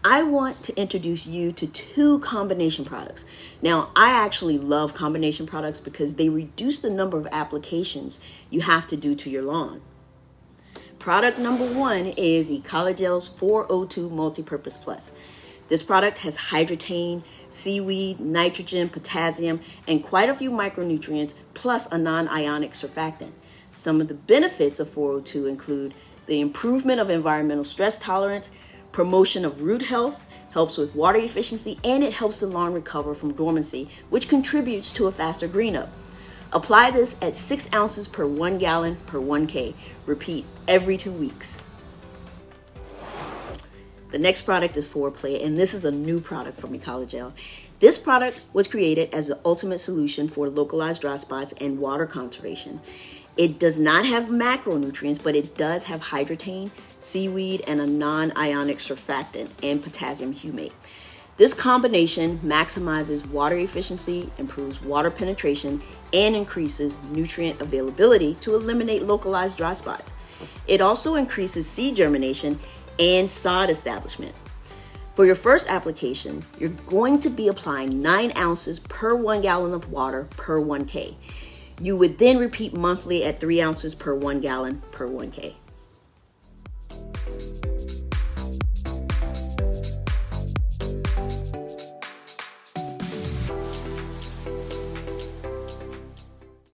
I want to introduce you to two combination products. Now, I actually love combination products because they reduce the number of applications you have to do to your lawn. Product number one is Ecologel's 402 Multipurpose Plus. This product has hydrotain, seaweed, nitrogen, potassium, and quite a few micronutrients, plus a non-ionic surfactant. Some of the benefits of 402 include the improvement of environmental stress tolerance, promotion of root health, helps with water efficiency, and it helps the lawn recover from dormancy, which contributes to a faster green up. Apply this at 6 ounces per 1 gallon per 1K. Repeat every 2 weeks. The next product is Foreplay, and this is a new product from Ecologel. This product was created as the ultimate solution for localized dry spots and water conservation. It does not have macronutrients, but it does have hydrotain, seaweed, and a non-ionic surfactant and potassium humate. This combination maximizes water efficiency, improves water penetration, and increases nutrient availability to eliminate localized dry spots. It also increases seed germination and sod establishment. For your first application, you're going to be applying 9 ounces per 1 gallon of water per 1K. You would then repeat monthly at 3 ounces per 1 gallon per 1K.